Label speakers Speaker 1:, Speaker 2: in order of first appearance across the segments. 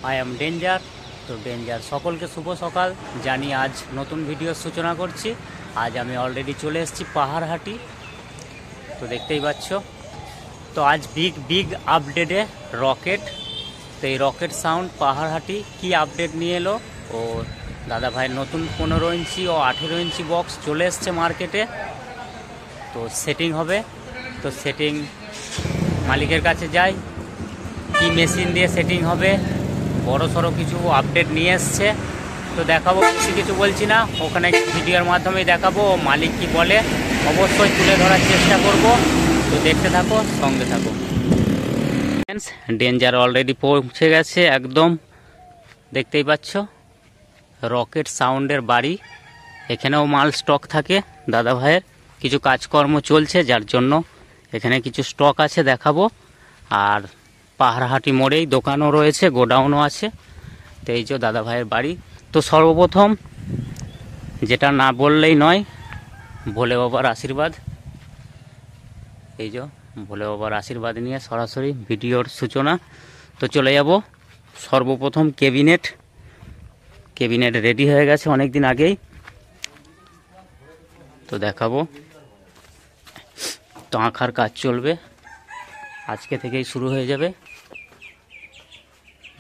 Speaker 1: I am danger. তো danger সকলকে শুভ সকাল জানি। আজ নতুন ভিডিওর সূচনা করছি। আজ আমি অলরেডি চলে এসেছি পাহাড়হাটি। তো দেখতেই পাচ্ছ। তো আজ বিগ আপডেটে রকেট। তো এই রকেট সাউন্ড পাহাড়হাটি কি আপডেট নিয়ে এলো, ও দাদা ভাইয়ের নতুন 15 ইঞ্চি ও 18 ইঞ্চি বক্স চলে এসছে মার্কেটে। তো সেটিং হবে। তো সেটিং মালিকের কাছে যাই, কি মেশিন দিয়ে সেটিং হবে, বড় সড়ো কিছু আপডেট নিয়ে এসছে। তো দেখাবো, বেশি কিছু বলছি না, ওখানে ভিডিওর মাধ্যমেই দেখাবো। মালিক কি বলে অবশ্যই তুলে ধরার চেষ্টা করব। তো দেখতে থাকো, সঙ্গে থাকো। ডেঞ্জার অলরেডি পৌঁছে গেছে একদম, দেখতেই পাচ্ছ রকেট সাউন্ডের বাড়ি। এখানেও মাল স্টক থাকে দাদা ভাইয়ের, কিছু কাজকর্ম চলছে যার জন্য এখানে কিছু স্টক আছে, দেখাবো। আর পাহাড়হাটি মোড়েই দোকানও রয়েছে, গোডাউনও আছে। তো এই যে দাদা ভাইয়ের বাড়ি। তো সর্বপ্রথম যেটা না বললেই নয়, ভোলে বাবার আশীর্বাদ। এই যে ভোলে বাবার আশীর্বাদ নিয়ে সরাসরি ভিডিওর সূচনা। তো চলে যাব। সর্বপ্রথম কেবিনেট রেডি হয়ে গেছে অনেক দিন আগেই। তো দেখাবো। তো আঁকার কাজ চলবে, আজকে থেকেই শুরু হয়ে যাবে।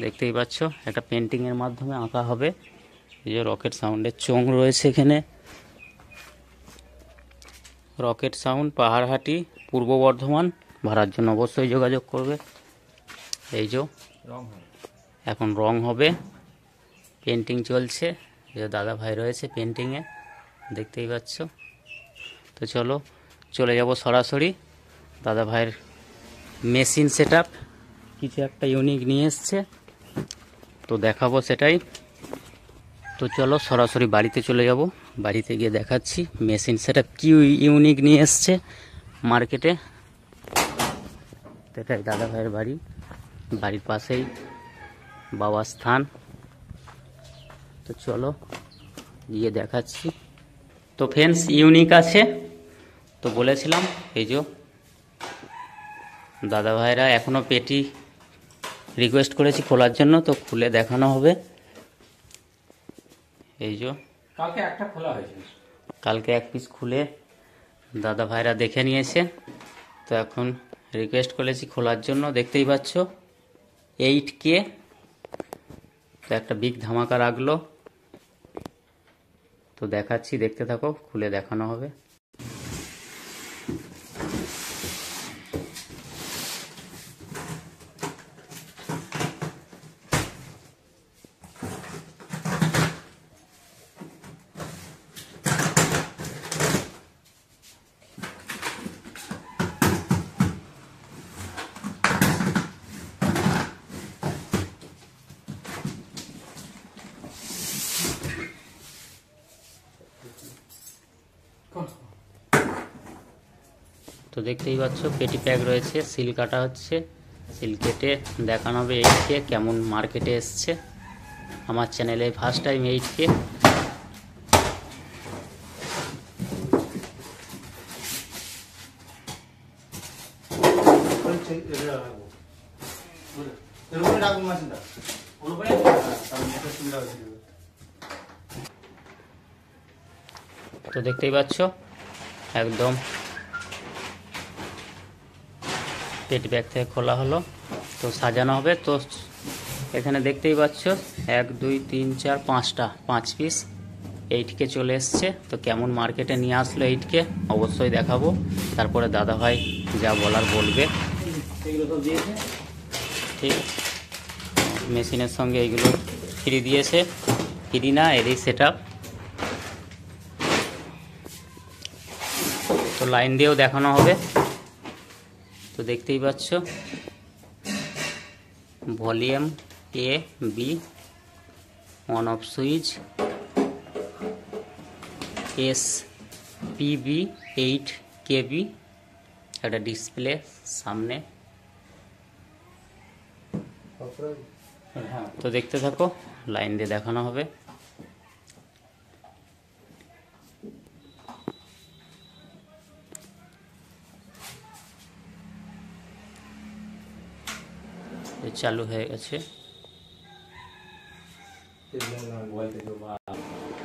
Speaker 1: দেখতেই পাচ্ছ একটা পেন্টিংয়ের মাধ্যমে আঁকা হবে। এই যে রকেট সাউন্ডের চোঙ রয়েছে এখানে। রকেট সাউন্ড পাহাড়হাটি, পূর্ব বর্ধমান। ভাড়ার জন্য অবশ্যই যোগাযোগ করবে। এই যে এখন রং হবে, পেন্টিং চলছে। এই যে দাদা ভাই রয়েছে পেন্টিংয়ে, দেখতেই পাচ্ছ। তো চলো চলে যাব সরাসরি। দাদা ভাইয়ের মেশিন সেটআপ কিছু একটা ইউনিক নিয়ে এসছে, তো দেখাবো সেটাই। তো চলো সরাসরি বাড়িতে চলে যাব। বাড়িতে গিয়ে দেখাচ্ছি মেশিন সেটআপ কি ইউনিক নিয়ে এসছে মার্কেটে। এটাই দাদা ভাইয়ের বাড়ি, বাড়ির পাশেই বাবার স্থান। তো চলো গিয়ে দেখাচ্ছি। তো ফ্রেন্ডস ইউনিক আছে, তো বলেছিলাম। এই যে দাদা ভাইরা এখনও পেটি রিকোয়েস্ট করেছি খোলার জন্য, তো খুলে দেখানো হবে। এই যে
Speaker 2: কালকে একটা খোলা হয়েছে,
Speaker 1: কালকে এক পিস খুলে দাদা ভাইরা দেখে নিয়েছে। তো এখন রিকোয়েস্ট করেছি খোলার জন্য। দেখতেই পাচ্ছ 8K। তো একটা বিগ ধামাকা রাখলো। তো দেখাচ্ছি, দেখতে থাকো, খুলে দেখানো হবে। তো দেখতেই পাচ্ছ পেটি প্যাক রয়েছে, সিল কাটা হচ্ছে। সিল কেটে দেখানো হবে 8K কেমন মার্কেটে এসছে। আমার চ্যানেলে ফার্স্ট টাইম 8K। তো দেখতেই পাচ্ছ একদম পেটি ব্যাগ থেকে খোলা হলো। তো সাজানো হবে। তো এখানে দেখতেই পাচ্ছ 1 2 3 4 5টা 5 পিস 8K চলে এসছে। তো কেমন মার্কেটে নিয়ে আসলো 8K অবশ্যই দেখাবো। তারপরে দাদা ভাই যা বলার বলবে। ঠিক, মেশিনের সঙ্গে এইগুলো ফ্রি দিয়েছে, ফ্রি না এরই সেটআপ। তো লাইন দিয়েও দেখানো হবে। তো দেখতেই পাচ্ছ volume A B, on off switch, SPB 8KB, একটা ডিসপ্লে সামনে। তো দেখতে থাকো, লাইন দিয়ে দেখানো হবে। চালু হয়ে গেছে।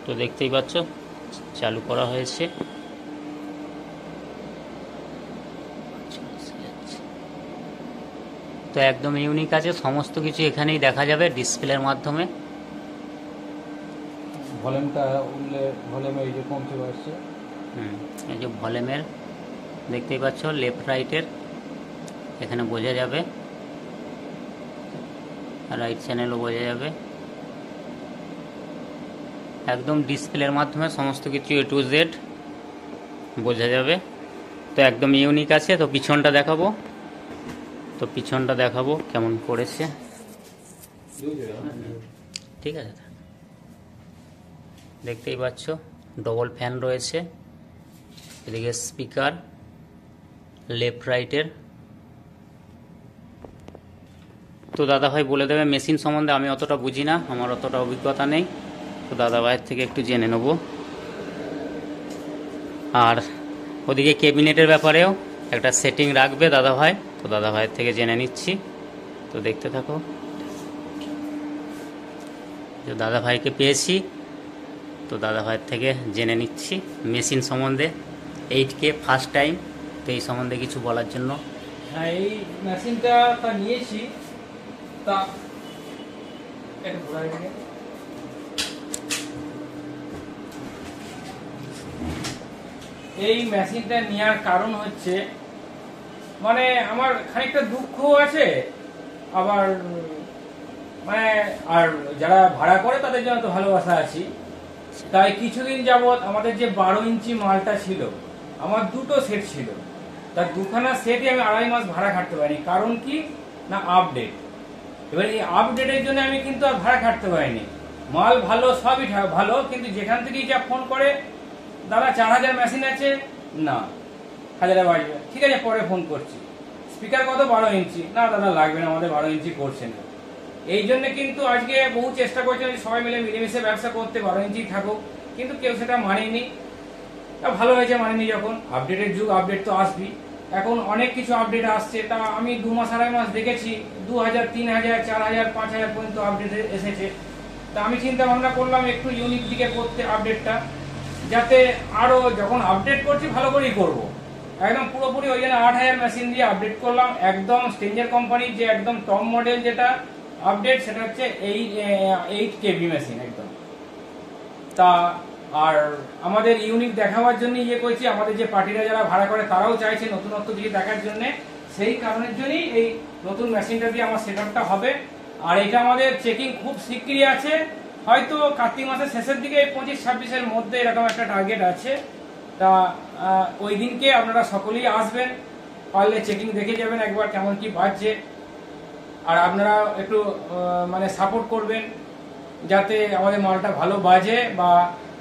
Speaker 1: তো দেখতেই পাচ্ছ চালু করা হয়েছে। তো একদম ইউনিক আছে, সমস্ত কিছু এখানেই দেখা যাবে ডিসপ্লের মাধ্যমে।
Speaker 2: ভলিউমটা ভলিউমে এই যে কমতে পারছে।
Speaker 1: এই যে ভলিউমের দেখতেই পাচ্ছ লেফট রাইটের এখানে বোঝা যাবে, রাইট চ্যানেলও বোঝা যাবে। একদম ডিসপ্লের মাধ্যমে সমস্ত কিছু A to Z বোঝা যাবে। তো একদম ইউনিক আছে। তো পিছনটা দেখাবো, কেমন করেছে, ঠিক আছে। দেখতেই পাচ্ছ ডবল ফ্যান রয়েছে, এদিকে স্পিকার লেফট রাইটের। তো দাদাভাই বলে দেবে মেশিন সম্বন্ধে, আমি অতটা বুঝি না, আমার অতটা অভিজ্ঞতা নেই। তো দাদাভাইয়ের থেকে একটু জেনে নেব। আর ওদিকে ক্যাবিনেটের ব্যাপারেও একটা সেটিং রাখবে দাদাভাই, তো দাদাভাইয়ের থেকে জেনে নিচ্ছি। তো দেখতে থাকো। তো দাদাভাইকে পেয়েছি, তো দাদাভাইয়ের থেকে জেনে নিচ্ছি মেশিন সম্বন্ধে। 8K ফার্স্ট টাইম, তো এই সম্বন্ধে কিছু বলার জন্য।
Speaker 2: হ্যাঁ, এই মেশিনটা নিয়েছি, তা এই মেশিনটা নেওয়ার কারণ হচ্ছে, মানে আমার খানিকটা দুঃখ আছে, আবার মানে আর যারা ভাড়া করে তাদের জন্য তো ভালোবাসা আছি। তাই কিছুদিন যাবৎ আমাদের যে 12 ইঞ্চি মালটা ছিল, আমার দুটো সেট ছিল, তার দুখানা সেটই আমি 2.5 মাস ভাড়া খাটতে পারিনি। কারণ কি না, আপডেট। এবার এই আপডেটের জন্য আমি কিন্তু আর ভাড়া খাটতে পারিনি। মাল ভালো, সবই ভালো, কিন্তু যেখান থেকেই যা ফোন করে, দাদা 4000 মেশিন আছে, না 1000 বাজবে, ঠিক আছে পরে ফোন করছি। স্পিকার কত, 12 ইঞ্চি, না দাদা লাগবে না, আমাদের 12 ইঞ্চি করছে না। এই জন্য কিন্তু আজকে বহু চেষ্টা করছে সবাই মিলে মিলেমিশে ব্যবসা করতে, 12 ইঞ্চি থাকুক, কিন্তু কেউ সেটা মানেনি। ভালো হয়েছে মানেনি, যখন আপডেটের যুগ, আপডেট তো আসবেই। এখন অনেক কিছু আপডেট আসছে, তা আমি 2 মাস 2.5 মাস দেখেছি 2000, 3000, 4000, 5000 পর্যন্ত আপডেট এসেছে। তা আমি চিন্তা ভাবনা করলাম একটু ইউনিক দিকে করতে আপডেটটা, যাতে আরো যখন আপডেট করছি ভালো করেই করবো। একদম পুরোপুরি ওই জন্য 8000 মেশিন দিয়ে আপডেট করলাম। একদম স্ট্রেঞ্জার কোম্পানির যে একদম টপ মডেল যেটা আপডেট, সেটা হচ্ছে 8KB মেশিন একদম। তা আর আমাদের ইউনিক দেখাবার জন্য করছি, আমাদের যে পার্টিরা যারা ভাড়া করে তারাও চাইছে নতুনত্ব দিয়ে দেখার জন্য, সেই কারণের জন্যই এই নতুন মেশিনটা দিয়ে আমার সেটআপটা হবে। আর এটা আমাদের চেকিং খুব শিগগিরই আছে, হয়তো কার্তিক মাসের শেষের দিকে 25-26-এর মধ্যে এরকম একটা টার্গেট আছে। তা ওই দিনকে আপনারা সকলেই আসবেন, পারলে চেকিং দেখে যাবেন একবার কেমন কি বাজছে। আর আপনারা একটু মানে সাপোর্ট করবেন, যাতে আমাদের মালটা ভালো বাজে, বা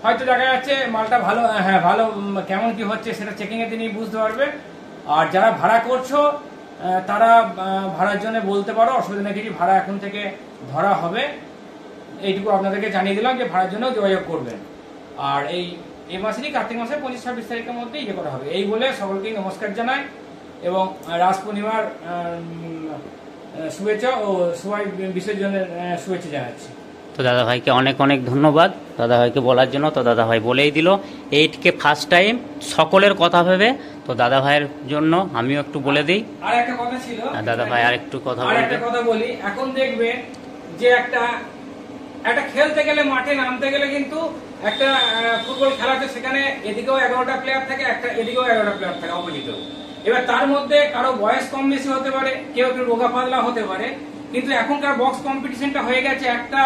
Speaker 2: হয়তো দেখা যাচ্ছে মালটা ভালো, হ্যাঁ ভালো, কেমন কি হচ্ছে সেটা চেকিং এর দিনই বুঝতে পারবে। আর যারা ভাড়া করছো তারা ভাড়ার জন্য বলতে পারো, অসুবিধা নেই কিছু, ভাড়া এখন থেকে ধরা হবে। এইটুকু আপনাদেরকে জানিয়ে দিলাম যে ভাড়ার জন্য যোগাযোগ করবেন। আর এই মাসেরই কার্তিক মাসের 25-26 তারিখের মধ্যে করা হবে। এই বলে সকলকেই নমস্কার জানাই এবং রাস পূর্ণিমার শুভেচ্ছা ও সবাই বিসর্জনের শুভেচ্ছা জানাচ্ছি।
Speaker 1: তো দাদাভাইকে অনেক অনেক ধন্যবাদ দাদাভাইকে বলার জন্য। তো দাদাভাই বলেই দিল 8K ফার্স্ট টাইম, সকলের কথা ভেবে। তো দাদাভাইয়ের জন্য আমিও একটু বলে দিই।
Speaker 2: আর একটা কথা ছিল,
Speaker 1: দাদাভাই আর একটু কথা
Speaker 2: বলি। এখন দেখবে যে একটা খেলতে গেলে, মাঠে নামতে গেলে কিন্তু একটা ফুটবল খেলা আছে, সেখানে এদিকেও 11টা প্লেয়ার থাকে, এদিকেও 11টা প্লেয়ার থাকে অপোজিটেও। এবার তার মধ্যে কারো বয়স কম বেশি হতে পারে, কেউ একটু রোগা পাতলা হতে পারে, কিন্তু এখনকার বক্স কম্পিটিশনটা হয়ে গেছে একটা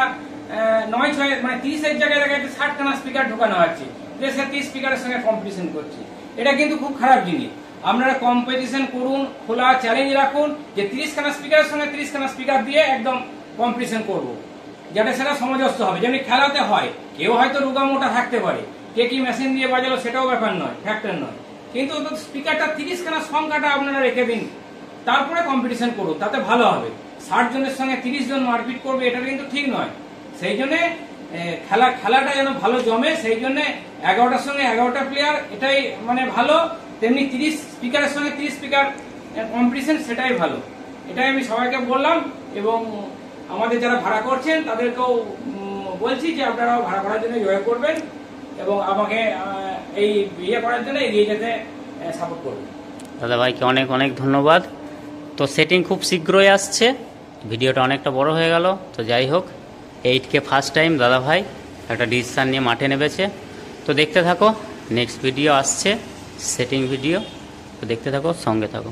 Speaker 2: 9-6 মানে 30-এর জায়গায় দেখা যাচ্ছে 60খানা স্পিকার ঢোকানো আছে, যে সে 30 স্পিকারের সঙ্গে কম্পিটিশন করছে। এটা কিন্তু খুব খারাপ জিনিস। আপনারা কম্পিটিশন করুন, খোলা চ্যালেঞ্জ রাখুন যে 30খানা স্পিকারের সঙ্গে 30খানা স্পিকার দিয়ে একদম কম্পিটিশন করবো, যাতে সেটা সামঞ্জস্য হবে। যেমনি খেলাতে হয়, কেউ হয়তো রোগা মোটা থাকতে পারে, কে কি মেশিন দিয়ে বাজালো সেটাও ব্যাপার নয়, ফ্যাক্টর নয়, কিন্তু স্পিকারটা 30খানা সংখ্যাটা আপনারা রেখে দিন, তারপরে কম্পিটিশন করুন, তাতে ভালো হবে। 60 জনের সঙ্গে 30 জন মারপিট করবে, এটা কিন্তু ঠিক নয়। সেই জন্য খেলাটা যেন ভালো জমে, সেই জন্য 11টার সঙ্গে 11টা প্লেয়ার, এটাই মানে ভালো। তেমনি 30 স্পিকারের সঙ্গে 30 স্পিকার কম্পিটিশন, সেটাই ভালো। এটাই আমি সবাইকে বললাম এবং আমাদের যারা ভাড়া করছেন তাদেরকেও বলছি যে আপনারাও ভাড়া করার জন্য যোগাযোগ করবেন এবং আমাকে এই বিয়ে করার জন্য এগিয়ে যেতে সাপোর্ট করবেন।
Speaker 1: দাদা ভাইকে অনেক অনেক ধন্যবাদ। তো সেটিং খুব শীঘ্রই আসছে, ভিডিওটা অনেকটা বড় হয়ে গেল। তো যাই হোক, 8K ফার্স্ট টাইম দাদা ভাই একটা ডিসিশান নিয়ে মাঠে নেমেছে। তো দেখতে থাকো, নেক্সট ভিডিও আসছে সেটিং ভিডিও, তো দেখতে থাকো, সঙ্গে থাকো।